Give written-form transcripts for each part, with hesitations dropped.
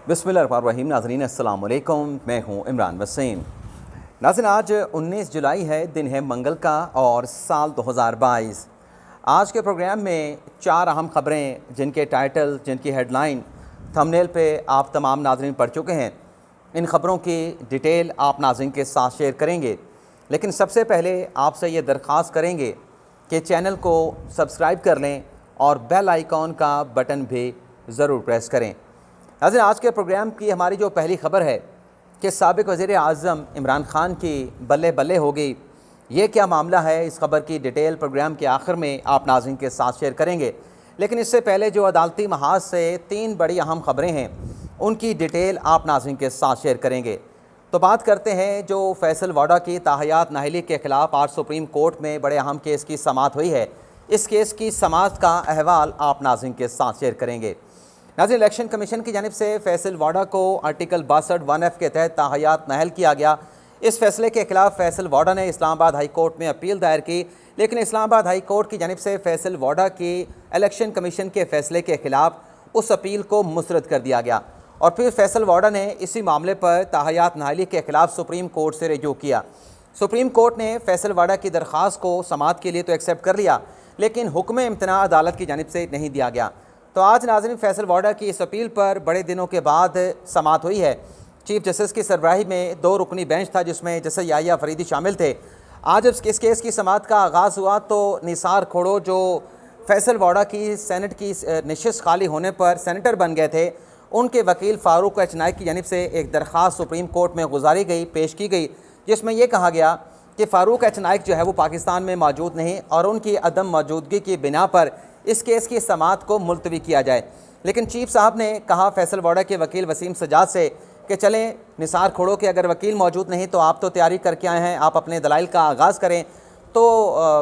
बिस्मिल्लाहिर्रहमानिर्रहीम। नाज़रीन अस्सलाम वालेकुम, मैं हूँ इमरान वसीम। नाज़रीन आज 19 जुलाई है, दिन है मंगल का और साल 2022। आज के प्रोग्राम में 4 अहम ख़बरें जिनके टाइटल, जिनकी हेडलाइन थंबनेल पे आप तमाम नाज़रीन पढ़ चुके हैं। इन ख़बरों की डिटेल आप नाज़रीन के साथ शेयर करेंगे, लेकिन सबसे पहले आपसे ये दरख्वास्त करेंगे कि चैनल को सब्सक्राइब कर लें और बेल आइकॉन का बटन भी ज़रूर प्रेस करें। नाज़रीन आज के प्रोग्राम की हमारी जो पहली ख़बर है कि साबिक़ वज़ीर आज़म इमरान ख़ान की बल्ले बल्ले हो गई। ये क्या मामला है, इस ख़बर की डिटेल प्रोग्राम के आखिर में आप नाज़रीन के साथ शेयर करेंगे। लेकिन इससे पहले जो अदालती महाज से 3 बड़ी अहम ख़बरें हैं उनकी डिटेल आप नाज़रीन के साथ शेयर करेंगे। तो बात करते हैं जो फैसल वाडा की ताहयात नाहली के ख़िलाफ़ आज सुप्रीम कोर्ट में बड़े अहम केस की समाअत हुई है। इस केस की समाअत का अहवाल आप नाज़रीन के साथ शेयर करेंगे। नाज़रीन इलेक्शन कमीशन की जानिब से फैसल वाडा को आर्टिकल 62(1)(f) के तहत ताहयात नाहल किया गया। इस फैसले के खिलाफ फैसल वाडा ने इस्लामाबाद हाई कोर्ट में अपील दायर की, लेकिन इस्लामाबाद हाई कोर्ट की जानिब से फैसल वाडा की इलेक्शन कमीशन के फैसले के खिलाफ उस अपील को मुस्तरद कर दिया गया और फिर फैसल वाडा ने इसी मामले पर ताहयात नाहली के खिलाफ सुप्रीम कोर्ट से रजू किया। सुप्रीम कोर्ट ने फैसल वाडा की दरख्वास्त को समाअत के लिए तो एक्सेप्ट कर लिया, लेकिन हुक्म इम्तना अदालत की जानिब से नहीं दिया गया। तो आज नाज़रीन फैसल वाडा की इस अपील पर बड़े दिनों के बाद समाअत हुई है। चीफ जस्टिस की सरबराही में 2 रुकनी बेंच था जिसमें जस्टिस याहिया फरीदी शामिल थे। आज जब इस केस की समाअत का आगाज़ हुआ तो निसार खोड़ो जो फैसल वाडा की सेनेट की नशिस्त खाली होने पर सेनेटर बन गए थे, उनके वकील फ़ारूक एच नाइक की जानिब से एक दरख्वास्त सुप्रीम कोर्ट में गुजारी गई, पेश की गई, जिसमें यह कहा गया कि फ़ारूक एच नाइक जो है वो पाकिस्तान में मौजूद नहीं और उनकी अदम मौजूदगी की बिना पर इस केस की समाअत को मुलतवी किया जाए। लेकिन चीफ साहब ने कहा फैसल वाडा के वकील वसीम सजाद से कि चलें निसार खोड़ो के अगर वकील मौजूद नहीं तो आप तो तैयारी करके आए हैं, आप अपने दलाइल का आगाज़ करें। तो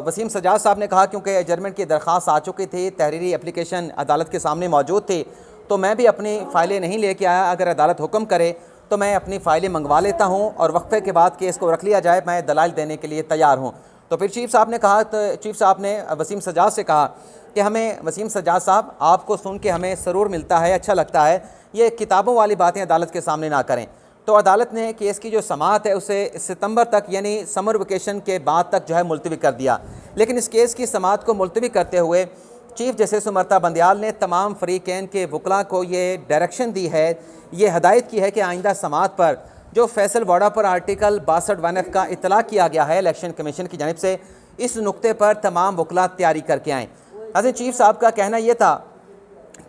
वसीम सजाद साहब ने कहा क्योंकि एडजर्नमेंट की दरख्वास्त आ चुकी थी, तहरीरी एप्लीकेशन अदालत के सामने मौजूद थी, तो मैं भी अपनी फ़ाइलें नहीं लेके आया। अगर अदालत हुक्म करे तो मैं अपनी फ़ाइलें मंगवा लेता हूँ और वक्फे के बाद केस को रख लिया जाए, मैं दलाइल देने के लिए तैयार हूँ। तो फिर चीफ साहब ने कहा, तो चीफ साहब ने वसीम सजाद से कहा कि हमें वसीम सजाद साहब आपको सुन के हमें सरूर मिलता है, अच्छा लगता है, ये किताबों वाली बातें अदालत के सामने ना करें। तो अदालत ने केस की जो समाअत है उसे सितंबर तक यानी समर वेकेशन के बाद तक जो है मुलतवी कर दिया। लेकिन इस केस की समाअत को मुलतवी करते हुए चीफ जस्टिस उमरता बंदियाल ने तमाम फरीकैन के वकला को ये डायरेक्शन दी है, ये हदायत की है कि आइंदा समाअत पर जो फैसल वाडा पर आर्टिकल 62(1)(f) का इतलाक़ किया गया है इलेक्शन कमीशन की जानिब से, इस नुक्ते पर तमाम वकला तैयारी करके आएँ। अजय चीफ साहब का कहना यह था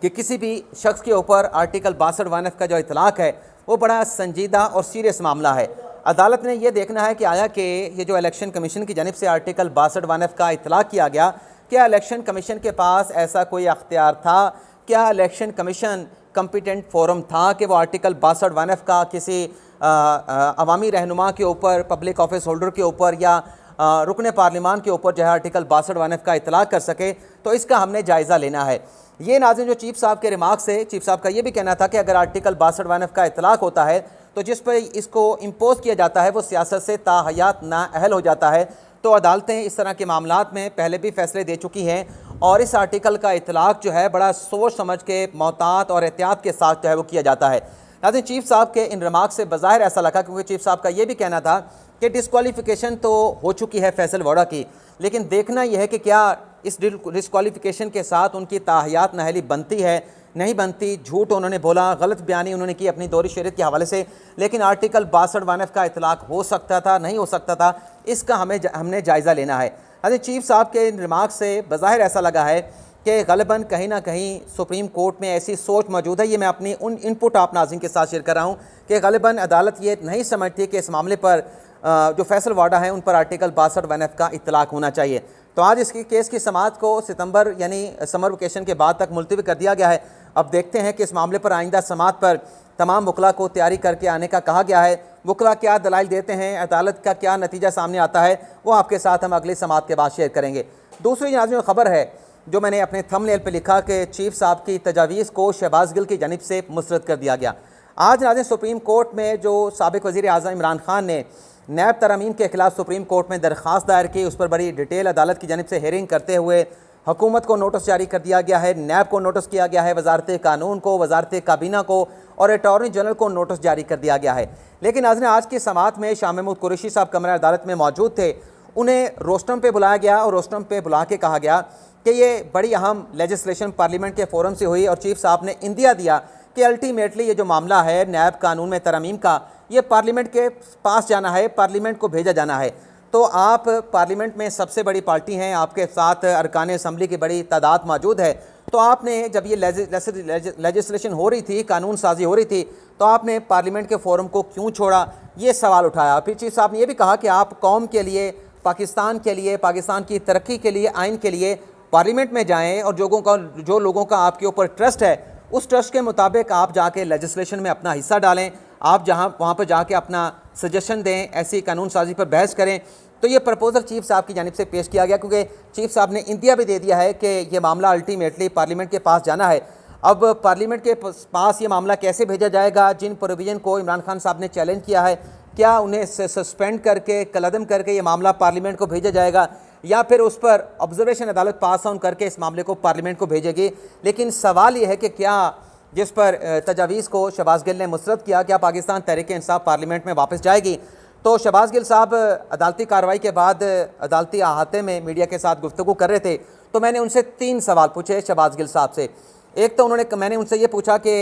कि किसी भी शख्स के ऊपर आर्टिकल 62(1)(f) का जो इतलाक़ है वो बड़ा संजीदा और सीरियस मामला है। अदालत ने यह देखना है कि आया कि ये जो इलेक्शन कमीशन की जानिब से आर्टिकल 62(1)(f) का इतलाक़ किया गया, क्या इलेक्शन कमीशन के पास ऐसा कोई अख्तियार था, क्या इलेक्शन कमीशन कम्पिटेंट फोरम था कि वो आर्टिकल 62(1)(f) का किसी अवामी रहनुमा के ऊपर, पब्लिक ऑफिस होल्डर के ऊपर या रुकन पार्लिमान के ऊपर जो है आर्टिकल 62(1)(f) का इतलाक़ कर सके। तो इसका हमने जायज़ा लेना है। ये नाज़रीन जो चीफ साहब के रिमार्क से चीफ साहब का ये भी कहना था कि अगर आर्टिकल 62(1)(f) का इतलाक़ होता है तो जिस पर इसको इम्पोज़ किया जाता है वो सियासत से ताहयात नाअहल हो जाता है। तो अदालतें इस तरह के मामलात में पहले भी फ़ैसले दे चुकी हैं और इस आर्टिकल का इतलाक़ जो है बड़ा सोच समझ के, मोहतात और एहतियात के साथ जो है वो किया जाता है। नाज़रीन चीफ साहब के इन रिमार्क से बज़ाहिर ऐसा लगा, क्योंकि चीफ साहब का ये भी कहना था कि डिस्क्वालिफिकेशन तो हो चुकी है फैसल वाडा की, लेकिन देखना यह है कि क्या इस डिस्क्वालिफिकेशन के साथ उनकी ताहयात नाहली बनती है, नहीं बनती। झूठ उन्होंने बोला, गलत बयानी उन्होंने की अपनी दौरी शरीयत के हवाले से, लेकिन आर्टिकल 62(1)(f) का इतलाक़ हो सकता था, नहीं हो सकता था, इसका हमने जायज़ा लेना है। अरे चीफ साहब के इन रिमार्क से बज़ाहिर ऐसा लगा है कि ग़ालिबन कहीं ना कहीं सुप्रीम कोर्ट में ऐसी सोच मौजूद है। ये मैं अपनी उन इनपुट आप नाज़रीन के साथ शेयर कर रहा हूँ कि ग़ालिबन अदालत ये नहीं समझती कि इस मामले पर जो फैसल वाडा है उन पर आर्टिकल 62(1)(f) का इतलाक़ होना चाहिए। तो आज इसकी केस की समाअत को सितंबर यानी समर वेकेशन के बाद तक मुलतवी कर दिया गया है। अब देखते हैं कि इस मामले पर आइंदा समाअत पर तमाम वकला को तैयारी करके आने का कहा गया है। वकला क्या दलाइल देते हैं, अदालत का क्या नतीजा सामने आता है, वो आपके साथ हम अगली समाअत के बाद शेयर करेंगे। दूसरी नाज़रीन खबर है जो मैंने अपने थंबनेल पर लिखा कि चीफ साहब की तजावीज़ को शहबाज गिल की जानिब से मुस्तरद कर दिया गया। आज नाज़रीन सुप्रीम कोर्ट में जो साबिक़ वज़ीर आज़म इमरान ख़ान ने नैब तरमीम के ख़िलाफ़ सुप्रीम कोर्ट में दरख्वास्त दायर की, उस पर बड़ी डिटेल अदालत की जानिब से हेयरिंग करते हुए हुकूमत को नोटिस जारी कर दिया गया है, नैब को नोटिस किया गया है, वजारत कानून को, वजारत काबीना को और अटॉर्नी जनरल को नोटिस जारी कर दिया गया है। लेकिन नाज़रीन, आज की समाअत में शाह महमूद कुरैशी साहब कमरा अदालत में मौजूद थे। उन्हें रोस्टम पे बुलाया गया और रोस्टम पे बुला के कहा गया कि ये बड़ी अहम लेजिस्लेशन पार्लियामेंट के फोरम से हुई और चीफ साहब ने इंदिया दिया कि अल्टीमेटली ये जो मामला है नैब कानून में तरमीम का, ये पार्लियामेंट के पास जाना है, पार्लियामेंट को भेजा जाना है। तो आप पार्लियामेंट में सबसे बड़ी पार्टी हैं, आपके साथ अरकान असम्बली की बड़ी तादाद मौजूद है, तो आपने जब ये लेजिस्लेशन हो रही थी, कानून साजी हो रही थी, तो आपने पार्लियामेंट के फोरम को क्यों छोड़ा, ये सवाल उठाया। फिर चीफ साहब ने यह भी कहा कि आप कौम के लिए, पाकिस्तान के लिए, पाकिस्तान की तरक्की के लिए, आइन के लिए पार्लियामेंट में जाएं और जो लोगों का आपके ऊपर ट्रस्ट है, उस ट्रस्ट के मुताबिक आप जाके लेजिस्लेशन में अपना हिस्सा डालें, आप वहाँ पर जाके अपना सजेशन दें, ऐसी कानून साजी पर बहस करें। तो ये प्रपोजल चीफ साहब की जानिब से पेश किया गया, क्योंकि चीफ साहब ने इंदिया भी दे दिया है कि ये मामला अल्टीमेटली पार्लियामेंट के पास जाना है। अब पार्लियामेंट के पास ये मामला कैसे भेजा जाएगा, जिन प्रोविजन को इमरान खान साहब ने चैलेंज किया है, क्या उन्हें सस्पेंड करके, कलअदम करके ये मामला पार्लियामेंट को भेजा जाएगा, या फिर उस पर ऑब्जर्वेशन अदालत पास ऑन करके इस मामले को पार्लियामेंट को भेजेगी। लेकिन सवाल ये है कि क्या जिस पर तजावीज़ को शहबाज गिल ने मुस्तरद किया, क्या पाकिस्तान तहरीक इंसाफ पार्लियामेंट में वापस जाएगी। तो शहबाज गिल साहब अदालती कार्रवाई के बाद अदालती अहाते में मीडिया के साथ गुफ्तगू कर रहे थे, तो मैंने उनसे 3 सवाल पूछे शहबाज गिल साहब से। एक तो मैंने उनसे ये पूछा कि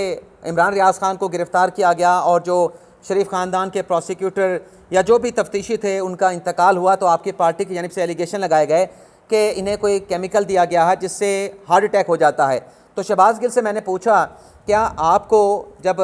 इमरान रियाज खान को गिरफ़्तार किया गया और जो शरीफ ख़ानदान के प्रोसिक्यूटर या जो भी तफ्तीशी थे उनका इंतकाल हुआ, तो आपकी पार्टी की जानिब से एलिगेशन लगाए गए कि इन्हें कोई केमिकल दिया गया है जिससे हार्ट अटैक हो जाता है। तो शहबाज गिल से मैंने पूछा, क्या आपको जब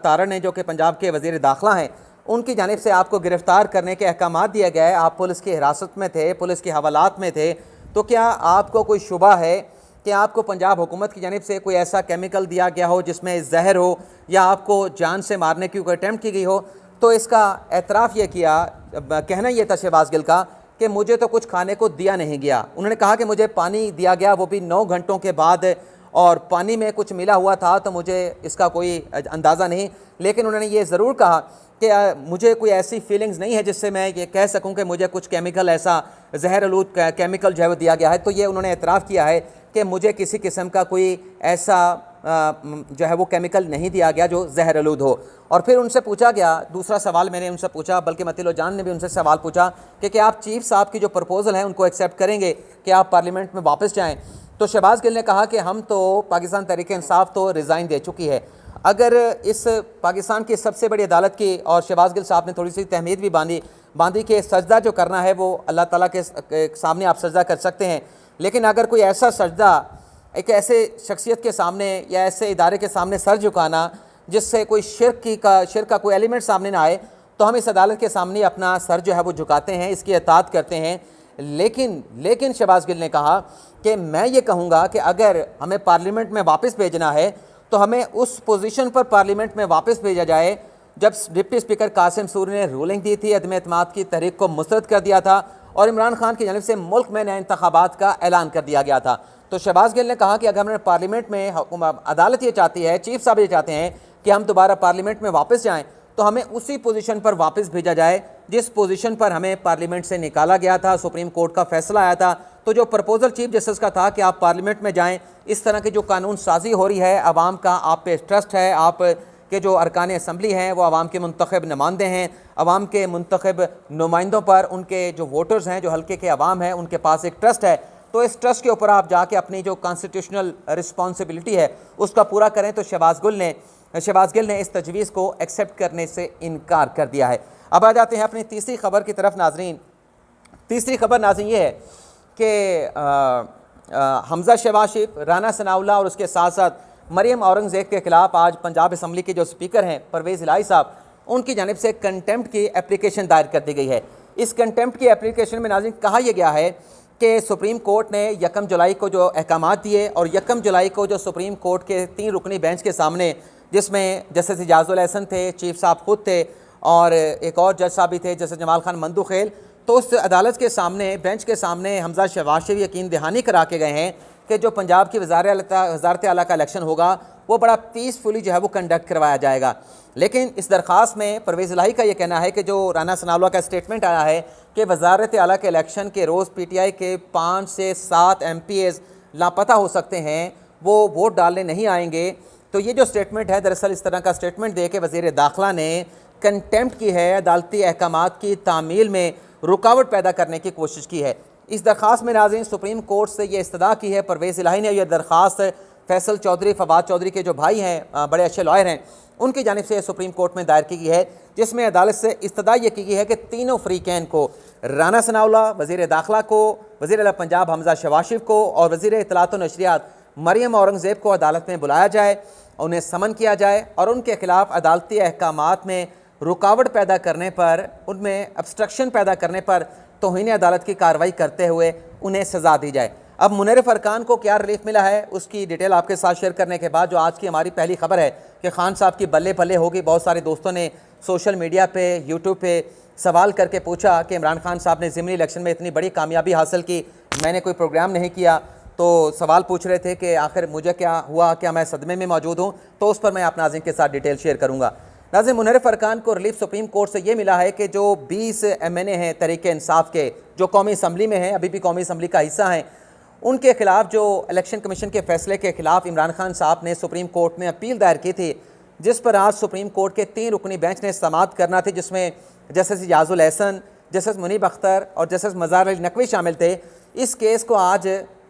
तारा ने, जो कि पंजाब के वज़ीर दाखिला हैं, उनकी जानिब से आपको गिरफ़्तार करने के अहकाम दिए गए, आप पुलिस की हिरासत में थे, पुलिस के हवालात में थे, तो क्या आपको कोई शुबा है कि आपको पंजाब हुकूमत की जानिब से कोई ऐसा केमिकल दिया गया हो जिसमें जहर हो, या आपको जान से मारने की कोई अटैम्प्ट की गई हो। तो इसका एतराफ़ ये किया, कहना ये था शहबाज गिल का कि मुझे तो कुछ खाने को दिया नहीं गया। उन्होंने कहा कि मुझे पानी दिया गया, वो भी 9 घंटों के बाद, और पानी में कुछ मिला हुआ था, तो मुझे इसका कोई अंदाज़ा नहीं। लेकिन उन्होंने ये ज़रूर कहा कि मुझे कोई ऐसी फीलिंग्स नहीं है जिससे मैं ये कह सकूं कि मुझे कुछ केमिकल, ऐसा जहर आलूद केमिकल जो है वो दिया गया है। तो ये उन्होंने एतराफ़ किया है कि मुझे किसी किस्म का कोई ऐसा जो है वो केमिकल नहीं दिया गया जो जहर आलूद हो। और फिर उनसे पूछा गया, दूसरा सवाल मैंने उनसे पूछा, बल्कि मतीलो जान ने भी उनसे सवाल पूछा कि क्या आप चीफ साहब की जो प्रपोज़ल है उनको एक्सेप्ट करेंगे कि आप पार्लियामेंट में वापस जाएँ। तो शहबाज गिल ने कहा कि हम तो, पाकिस्तान तहरीक इंसाफ तो रिज़ाइन दे चुकी है। अगर इस पाकिस्तान की सबसे बड़ी अदालत की, और शहबाज गिल साहब ने थोड़ी सी तहमीद भी बांधी कि सजदा जो करना है वो अल्लाह ताला के सामने आप सजदा कर सकते हैं, लेकिन अगर कोई ऐसा सजदा एक ऐसे शख्सियत के सामने या ऐसे इदारे के सामने सर झुकाना जिससे कोई शिर्क का कोई एलिमेंट सामने ना आए, तो हम इस अदालत के सामने अपना सर जो है वो झुकाते हैं, इसकी इताअत करते हैं। लेकिन शहबाज गिल ने कहा कि मैं ये कहूँगा कि अगर हमें पार्लियामेंट में वापस भेजना है तो हमें उस पोजीशन पर पार्लियामेंट में वापस भेजा जाए जब डिप्टी स्पीकर कासिम सूरी ने रूलिंग दी थी, अदम एतमाद की तहरीक को मुस्तरद कर दिया था और इमरान खान की जानिब से मुल्क में नए इंतखाबात का ऐलान कर दिया गया था। तो शहबाज गिल ने कहा कि अगर हमें पार्लियामेंट में, अदालत ये चाहती है, चीफ साहब ये चाहते हैं कि हम दोबारा पार्लियामेंट में वापस जाएँ, तो हमें उसी पोजीशन पर वापस भेजा जाए जिस पोजीशन पर हमें पार्लियामेंट से निकाला गया था, सुप्रीम कोर्ट का फैसला आया था। तो जो प्रपोजल चीफ जस्टिस का था कि आप पार्लियामेंट में जाएं, इस तरह की जो कानून साजी हो रही है, आवाम का आप पे ट्रस्ट है, आप के जो अरकान असम्बली हैं वो आवाम के मुंतखब नुमाइंदे हैं, आवाम के मुंतखब नुमाइंदों पर उनके जो वोटर्स हैं, जो हल्के के आवाम है, उनके पास एक ट्रस्ट है। तो इस ट्रस्ट के ऊपर आप जाके अपनी जो कॉन्स्टिट्यूशनल रिस्पॉन्सिबिलिटी है उसका पूरा करें। तो शहबाज गिल ने इस तजवीज़ को एक्सेप्ट करने से इनकार कर दिया है। अब आ जाते हैं अपनी तीसरी खबर की तरफ नाजरीन। तीसरी खबर नाजरीन ये है कि हमजा शहबाज शरीफ, राना सनाउल्लाह और उसके साथ साथ मरियम औरंगज़ेब के खिलाफ आज पंजाब असम्बली के जो स्पीकर हैं परवेज़ इलाही साहब, उनकी जानिब से कंटेम्प्ट की एप्लीकेशन दायर कर दी गई है। इस कंटेम्प्ट की एप्लीकेशन में नाज़रीन कहा यह गया है कि सुप्रीम कोर्ट ने 1 जुलाई को जो अहकाम दिए और 1 जुलाई को जो सुप्रीम कोर्ट के 3 रुकनी बेंच के सामने, जिसमें जस्टिस इजाज़ुल एहसन थे, चीफ साहब खुद थे और एक और जज साहब भी थे जस्टिस जमाल खान मंदुखेल, तो उस अदालत के सामने, बेंच के सामने हमजा शहबाज शरीफ यकीन दहानी करा के गए हैं कि जो पंजाब की वज़ारत आला का इलेक्शन होगा वो बड़ा पीसफुली जो है वो कंडक्ट करवाया जाएगा। लेकिन इस दरख्वास्त में परवेज़ इलाही का ये कहना है कि जो राना सनाउल्लाह का स्टेटमेंट आया है कि वज़ारत आला के इलेक्शन के रोज़ PTI के 5 से 7 MPs लापता हो सकते हैं, वो वोट डालने नहीं आएंगे। तो ये जो स्टेटमेंट है, दरअसल इस तरह का स्टेटमेंट दे के वज़ीर दाखिला ने कंटेम्प्ट की है, अदालती अहकामात की तामील में रुकावट पैदा करने की कोशिश की है। इस दरख्वास्त में नाज़रीन सुप्रीम कोर्ट से ये इस्तदा की है, परवेज़ इलाही ने यह दरख्वास्त फैसल चौधरी, फवाद चौधरी के जो भाई हैं, बड़े अच्छे लॉयर हैं, उनकी जानिब से सुप्रीम कोर्ट में दायर की गई है, जिसमें अदालत से इस्तदा ये की गई है कि तीनों फ़रीक़ैन को, राना सनाउल्लाह, वज़ीर दाखिला को, वज़ीर आला पंजाब हमज़ा शहबाज को और वज़ीर इत्तलात व नशरियात मरियम औरंगज़ेब को अदालत में बुलाया जाए, उन्हें समन किया जाए और उनके ख़िलाफ़ अदालती अहकामात में रुकावट पैदा करने पर, उनमें obstruction पैदा करने पर तौहीन अदालत की कार्रवाई करते हुए उन्हें सज़ा दी जाए। अब मुनर्रिफ अरकान को क्या रिलीफ मिला है, उसकी डिटेल आपके साथ शेयर करने के बाद जो आज की हमारी पहली खबर है कि खान साहब की बल्ले बल्ले होगी। बहुत सारे दोस्तों ने सोशल मीडिया पे, यूट्यूब पे सवाल करके पूछा कि इमरान खान साहब ने ज़िमनी इलेक्शन में इतनी बड़ी कामयाबी हासिल की, मैंने कोई प्रोग्राम नहीं किया। तो सवाल पूछ रहे थे कि आखिर मुझे क्या हुआ, क्या मैं सदमे में मौजूद हूँ। तो उस पर मैं आप नाज़रीन के साथ डिटेल शेयर करूँगा। नाज़रीन, मुनर्रिफ अरकान को रिलीफ सुप्रीम कोर्ट से ये मिला है कि जो 20 MNA हैं तहरीक इंसाफ के, जो कौमी असम्बली में हैं, अभी भी कौमी असम्बली का हिस्सा हैं, उनके खिलाफ जो इलेक्शन कमीशन के फैसले के खिलाफ इमरान खान साहब ने सुप्रीम कोर्ट में अपील दायर की थी, जिस पर आज सुप्रीम कोर्ट के 3 रुकनी बेंच ने समाअत करना थी, जिसमें जस्टिस याजुल एहसन, जस्टिस मुनीब अख्तर और जस्टिस मज़ार अली नकवी शामिल थे। इस केस को आज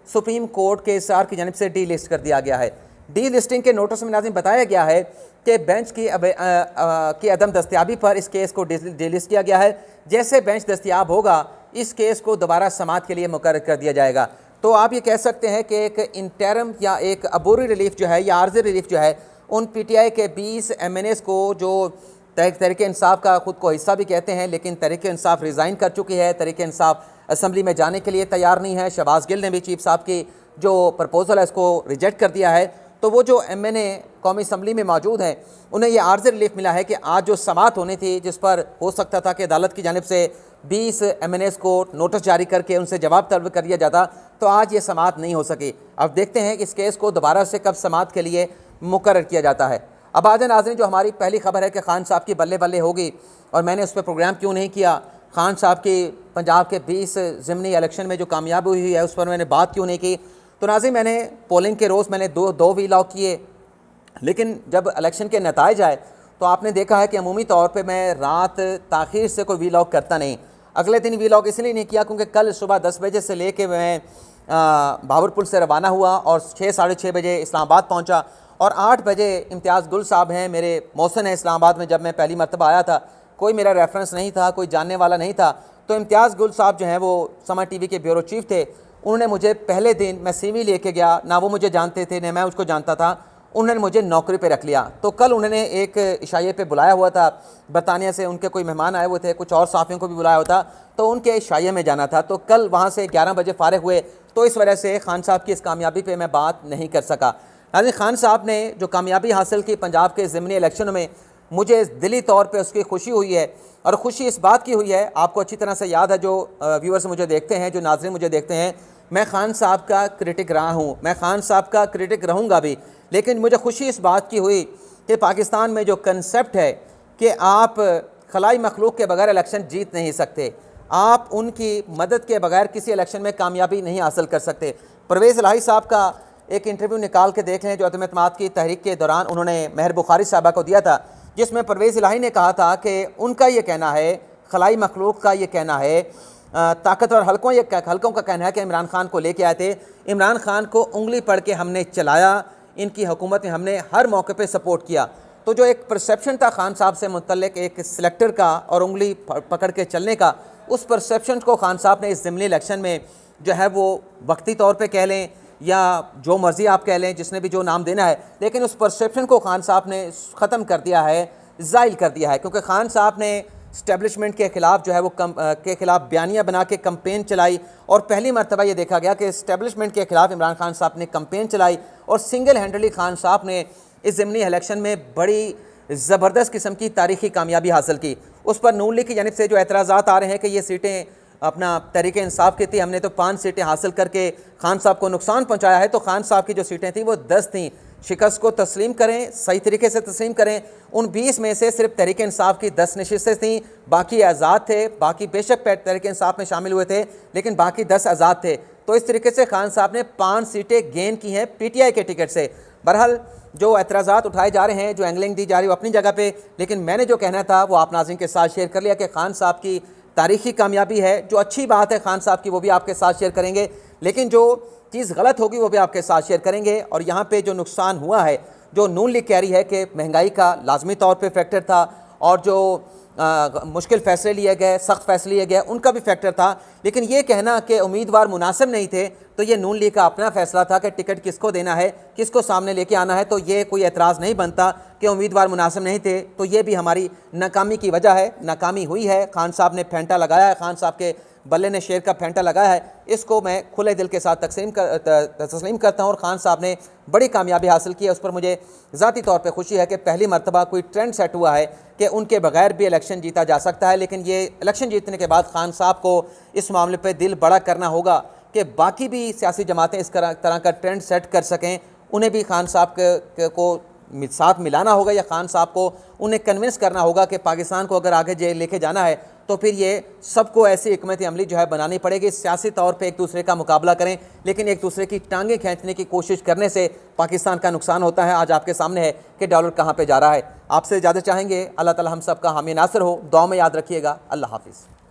सुप्रीम कोर्ट के SR की जानिब से डी लिस्ट कर दिया गया है। डी लिस्टिंग के नोटिस में नाज़रीन बताया गया है कि बेंच की अदम दस्तियाबी पर इस केस को डी लिस्ट किया गया है। जैसे बेंच दस्तियाब होगा, इस केस को दोबारा समाअत के लिए मुकर्रर कर दिया जाएगा। तो आप ये कह सकते हैं कि एक इंटरम या एक अबूरी रिलीफ जो है या आर्जी रिलीफ जो है, उन PTI के 20 MNAs को, जो तहरीक इंसाफ का ख़ुद को हिस्सा भी कहते हैं, लेकिन तहरीक इंसाफ रिज़ाइन कर चुकी है, तहरीक इंसाफ असम्बली में जाने के लिए तैयार नहीं है। शहबाज गिल ने भी चीफ साहब की जो प्रपोज़ल है इसको रिजेक्ट कर दिया है। तो वो जो MNA कौमी असम्बली में मौजूद हैं, उन्हें ये आर्जी रिलीफ मिला है कि आज जो समाअत होनी थी, जिस पर हो सकता था कि अदालत की जानिब से 20 MNAs को नोटिस जारी करके उनसे जवाब तलब कर दिया जाता, तो आज ये समाअत नहीं हो सकी। अब देखते हैं कि इस केस को दोबारा से कब समाअत के लिए मुकर्रर किया जाता है। अब आज नाज़रीन, जो हमारी पहली खबर है कि खान साहब की बल्ले बल्ले होगी और मैंने उस पर प्रोग्राम क्यों नहीं किया, खान साहब की पंजाब के 20 ज़िमनी इलेक्शन में जो कामयाबी हुई है उस पर मैंने बात क्यों नहीं की। तो नाज़रीन, मैंने पोलिंग के रोज़ मैंने दो वीलॉग किए, लेकिन जब इलेक्शन के नताइज आए तो आपने देखा है कि अमूमी तौर पे मैं रात ताख़ीर से कोई वीलॉग करता नहीं। अगले दिन वीलॉग इसलिए नहीं किया क्योंकि कल सुबह 10 बजे से लेके मैं भावरपुर से रवाना हुआ और 6 साढ़े 6 बजे इस्लामाबाद पहुंचा और 8 बजे इम्तियाज़ गुल साहब हैं, मेरे मौसन है इस्लामाबाद में। जब मैं पहली मरतबा आया था, कोई मेरा रेफरेंस नहीं था, कोई जानने वाला नहीं था। तो इम्तियाज़ गुल साहब जो हैं वो समा TV के ब्यूरो चीफ थे। उन्होंने मुझे पहले दिन, मैं CV लेके गया, ना वो मुझे जानते थे ना मैं उसको जानता था, उन्होंने मुझे नौकरी पे रख लिया। तो कल उन्होंने एक इशाये पे बुलाया हुआ था, बरतानिया से उनके कोई मेहमान आए हुए थे, कुछ और साफ़ियों को भी बुलाया हुआ था, तो उनके इशाये में जाना था। तो कल वहाँ से 11 बजे फ़ारिग हुए, तो इस वजह से खान साहब की इस कामयाबी पर मैं बात नहीं कर सका। नाज़रीन, खान साहब ने जो कामयाबी हासिल की पंजाब के ज़िमनी इलेक्शनों में, मुझे दिली तौर पे उसकी खुशी हुई है। और ख़ुशी इस बात की हुई है, आपको अच्छी तरह से याद है, जो व्यूअर्स मुझे देखते हैं, जो नाज़रीन मुझे देखते हैं, मैं खान साहब का क्रिटिक रहा हूँ, मैं खान साहब का क्रिटिक रहूँगा भी। लेकिन मुझे खुशी इस बात की हुई कि पाकिस्तान में जो कंसेप्ट है कि आप खलाई मखलूक के बगैर इलेक्शन जीत नहीं सकते, आप उनकी मदद के बगैर किसी इलेक्शन में कामयाबी नहीं हासिल कर सकते। परवेज़ इलाही साहब का एक इंटरव्यू निकाल के देख लें जो अदम एतमाद की तहरीक के दौरान उन्होंने महर बुखारी साहबा को दिया था, जिसमें परवेज़ इलाही ने कहा था कि उनका ये कहना है, खलाई मखलूक का ये कहना है, ताकतवर हल्कों का कहना है कि इमरान खान को लेके आए थे, इमरान खान को उंगली पढ़ के हमने चलाया, इनकी हुकूमत में हमने हर मौके पे सपोर्ट किया। तो जो एक परसेप्शन था खान साहब से मुतल्लिक, एक सिलेक्टर का और उंगली पकड़ के चलने का, उस परसेप्शन को खान साहब ने इस ज़िमनी इलेक्शन में जो है वो वक्ती तौर पर कह लें या जो मर्ज़ी आप कह लें, जिसने भी जो नाम देना है, लेकिन उस परसेप्शन को खान साहब ने ख़त्म कर दिया है, ज़ाइल कर दिया है। क्योंकि खान साहब ने इस्टेब्लिशमेंट के ख़िलाफ़ जो है वो के ख़िलाफ़ बयानियाँ बना के कंपेन चलाई और पहली मरतबा ये देखा गया कि इस्टेब्लिशमेंट के ख़िलाफ़ इमरान खान साहब ने कंपेन चलाई और सिंगल हैंडली खान साहब ने इस ज़िमनी इलेक्शन में बड़ी ज़बरदस्त किस्म की तारीख़ी कामयाबी हासिल की। उस पर नून लीग की जानिब से जो एतराज़ात आ रहे हैं कि ये सीटें अपना तहरीक इंसाफ की थी, हमने तो 5 सीटें हासिल करके खान साहब को नुकसान पहुंचाया है, तो खान साहब की जो सीटें थी वो 10 थीं। शिकस्त को तस्लीम करें, सही तरीके से तस्लीम करें। उन 20 में से सिर्फ तहरीक इंसाफ की 10 नशिस्तें थीं, बाकी आज़ाद थे। बाकी बेशक तहरीक इंसाफ में शामिल हुए थे, लेकिन बाकी 10 आज़ाद थे। तो इस तरीके से खान साहब ने 5 सीटें गेन की हैं पीटीआई के टिकट से। बहरहाल जो एतराज़ात उठाए जा रहे हैं, जो एंगलिंग दी जा रही है वो अपनी जगह पे, लेकिन मैंने जो कहना था वो आप नाज़रीन के साथ शेयर कर लिया कि खान साहब की तारीख़ी कामयाबी है। जो अच्छी बात है खान साहब की वो भी आपके साथ शेयर करेंगे, लेकिन जो चीज़ गलत होगी वो भी आपके साथ शेयर करेंगे। और यहाँ पे जो नुकसान हुआ है, जो नून लीग कह रही है कि महंगाई का लाजमी तौर पे फैक्टर था, और जो मुश्किल फ़ैसले लिए गए, सख्त फैसले लिए गए, उनका भी फैक्टर था। लेकिन ये कहना कि उम्मीदवार मुनासिब नहीं थे, तो ये नून लीग का अपना फ़ैसला था कि टिकट किसको देना है, किसको सामने लेके आना है। तो ये कोई एतराज़ नहीं बनता कि उम्मीदवार मुनासिब नहीं थे, तो ये भी हमारी नाकामी की वजह है। नाकामी हुई है, खान साहब ने फेंटा लगाया है, खान साहब के बल्ले ने शेर का फेंटा लगाया है। इसको मैं खुले दिल के साथ तस्लीम करता हूँ। और खान साहब ने बड़ी कामयाबी हासिल की है, उस पर मुझे ज़ाती तौर पे खुशी है कि पहली मरतबा कोई ट्रेंड सेट हुआ है कि उनके बगैर भी इलेक्शन जीता जा सकता है। लेकिन ये इलेक्शन जीतने के बाद खान साहब को इस मामले पर दिल बड़ा करना होगा कि बाकी भी सियासी जमातें इस तरह का ट्रेंड सेट कर सकें। उन्हें भी खान साहब को साथ मिलाना होगा, या खान साहब को उन्हें कन्विंस करना होगा कि पाकिस्तान को अगर आगे लेके जाना है तो फिर ये सबको ऐसी हिकमत अमली जो है बनानी पड़ेगी। सियासी तौर पे एक दूसरे का मुकाबला करें, लेकिन एक दूसरे की टांगें खींचने की कोशिश करने से पाकिस्तान का नुकसान होता है। आज आपके सामने है कि डॉलर कहाँ पे जा रहा है। आपसे इजाज़त चाहेंगे। अल्लाह ताला हम सब का हामी नासिर हो। दुआ में याद रखिएगा। अल्लाह हाफिज़।